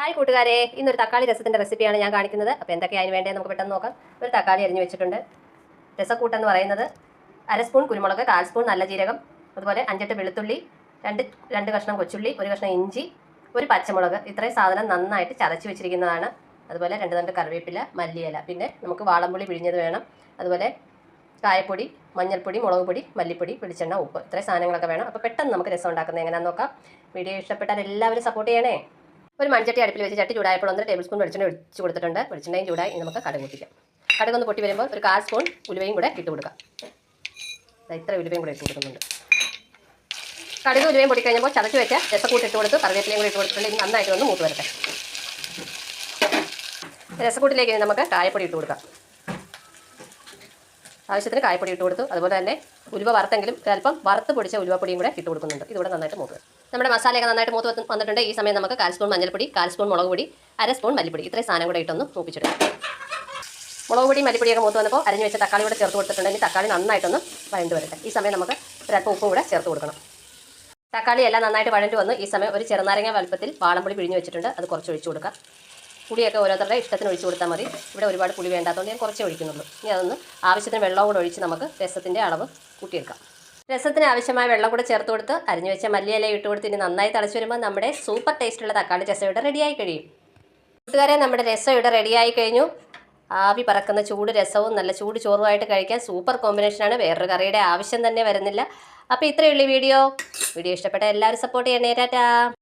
Hi കൂട്ടുകാരെ, ഇന്നൊരു തക്കാളി രസത്തിൻ്റെ റെസിപ്പിയാണ് ഞാൻ കാണിക്കുന്നത്. അപ്പോൾ എന്തൊക്കെയാണ് അതിന് വേണ്ടത് നമുക്ക് പെട്ടെന്ന് നോക്കാം. ഒരു തക്കാളി അരിഞ്ഞ് വെച്ചിട്ടുണ്ട്. രസക്കൂട്ടെന്ന് പറയുന്നത് 1/2 സ്പൂൺ കുരുമുളക്, 1/4 സ്പൂൺ നല്ല ജീരകം, അതുപോലെ 5-8 വെളുത്തുള്ളി, രണ്ട് കഷ്ണം കൊച്ചുള്ളി, 1 കഷ്ണം ഇഞ്ചി, ഒരു പച്ചമുളക്. ഇത്രയും സാധനം നന്നായിട്ട് ചതച്ച് വെച്ചിരിക്കുന്നതാണ്. അതുപോലെ 2 തണ്ട് കറിവേപ്പില, മല്ലിയില, പിന്നെ നമുക്ക് വാളംപുളി പിഴിഞ്ഞത് വേണം. അതുപോലെ കായപ്പൊടി, മഞ്ഞൾപ്പൊടി, മുളക് പൊടി, മല്ലിപ്പൊടി, വെളിച്ചെണ്ണ, ഉപ്പ്, ഇത്രയും സാധനങ്ങളൊക്കെ വേണം. അപ്പോൾ പെട്ടെന്ന് നമുക്ക് രസം ഉണ്ടാക്കുന്നത് എങ്ങനെയാണെന്ന് നോക്കാം. വീഡിയോ ഇഷ്ടപ്പെട്ടാൽ എല്ലാവരും സപ്പോർട്ട് ചെയ്യണേ. ഒരു മൺചട്ടി അടുപ്പിൽ വെച്ച് ചട്ടി ചൂടായപ്പോൾ 1 ടേബിൾ സ്പൂൺ വെളിച്ചെണ്ണ ഒഴിച്ച് കൊടുത്തിട്ടുണ്ട്. വെളിച്ചെണ്ണയും ചൂടായി നമുക്ക് കടുക് പൊട്ടിക്കാം. കടുകൊന്ന് പൊട്ടി വരുമ്പോൾ ഒരു 1/4 സ്പൂൺ ഉലുവയും കൂടെ ഇട്ട് കൊടുക്കാം. ഇത്ര ഉലുവയും കൂടെ ഇട്ട് കൊടുക്കുന്നുണ്ട്. കടുക് ഉലുവയും പൊട്ടിക്കഴിഞ്ഞപ്പോൾ ചതച്ച് വെച്ച രസക്കൂട്ട് ഇട്ട് കൊടുത്ത് കറിവേപ്പിലയും കൂടി ഇട്ട് കൊടുത്തിട്ടുണ്ട്. ഇനി നന്നായിട്ട് ഒന്ന് മൂത്ത് വരട്ടെ. രസക്കൂട്ടിലേക്ക് നമുക്ക് കായപ്പൊടി ഇട്ട് കൊടുക്കാം. ആവശ്യത്തിന് കായപ്പൊടി ഇട്ട് കൊടുത്തു. അതുപോലെ തന്നെ ഉലുവ വറുത്തെങ്കിലും അല്പം വറുത്ത് പൊടിച്ച ഉലുവപ്പൊടിയും കൂടെ ഇട്ട് കൊടുക്കുന്നുണ്ട്. ഇതുകൂടെ നന്നായിട്ട് മൂത്ത് നമ്മുടെ മസാലയൊക്കെ നന്നായിട്ട് മൂത്ത് വന്നിട്ടുണ്ട്. ഈ സമയം നമുക്ക് 1/4 സ്പൂൺ മഞ്ഞൾപ്പൊടി, 1/4 സ്പൂൺ മുളക് പൊടി, 1/2 സ്പൂൺ മല്ലിപ്പൊടി, ഇത്രയും സാധനം കൂടെ ഇട്ടൊന്ന് മൂപ്പിച്ചെടുക്കാം. മുളക് പൊടി മല്ലിപ്പൊടിയൊക്കെ മൂത്ത് വന്നപ്പോൾ അരിഞ്ഞ് വെച്ച തക്കാളി കൂടെ ചേർത്ത് കൊടുത്തിട്ടുണ്ടെങ്കിൽ തക്കാളി നന്നായിട്ടൊന്ന് വഴണ്ട് വരട്ടെ. ഈ സമയം നമുക്ക് ഒരല്പം ഉപ്പും കൂടെ ചേർത്ത് കൊടുക്കണം. തക്കാളി എല്ലാം നന്നായിട്ട് വഴണ്ട് വന്ന് ഈ സമയം ഒരു ചെറുനാരങ്ങ വലുപ്പത്തിൽ വാളംപുളി പിഴിഞ്ഞ് വെച്ചിട്ടുണ്ട്. അത് കുറച്ച് ഒഴിച്ച് കൊടുക്കാം. പുളിയൊക്കെ ഓരോരുത്തരുടെ ഇഷ്ടത്തിന് ഒഴിച്ച് കൊടുത്താൽ മതി. ഇവിടെ ഒരുപാട് പുളി വേണ്ടാത്തതുകൊണ്ട് ഞാൻ കുറച്ചേ ഒഴിക്കുന്നുള്ളൂ. ഇനി അതൊന്ന് ആവശ്യത്തിന് വെള്ളം കൂടെ ഒഴിച്ച് നമുക്ക് രസത്തിൻ്റെ അളവ് കൂട്ടിയെടുക്കാം. രസത്തിന് ആവശ്യമായ വെള്ളം കൂടെ ചേർത്ത് കൊടുത്ത് അരിഞ്ഞു വെച്ച മല്ലിയില ഇട്ട് കൊടുത്ത് ഇനി നന്നായി തിളച്ച് വരുമ്പോൾ നമ്മുടെ സൂപ്പർ ടേസ്റ്റുള്ള തക്കാളി രസം ഇവിടെ റെഡിയായി കഴിയും. കൂട്ടുകാരെ, നമ്മുടെ രസം ഇവിടെ റെഡിയായി കഴിഞ്ഞു. ആവി പറക്കുന്ന ചൂട് രസവും നല്ല ചൂട് ചോറുമായിട്ട് കഴിക്കാൻ സൂപ്പർ കോമ്പിനേഷനാണ്. വേറൊരു കറിയുടെ ആവശ്യം തന്നെ വരുന്നില്ല. അപ്പോൾ ഇത്രയേ ഉള്ളൂ വീഡിയോ ഇഷ്ടപ്പെട്ട എല്ലാവരും സപ്പോർട്ട് ചെയ്യണേ. ടാറ്റാ.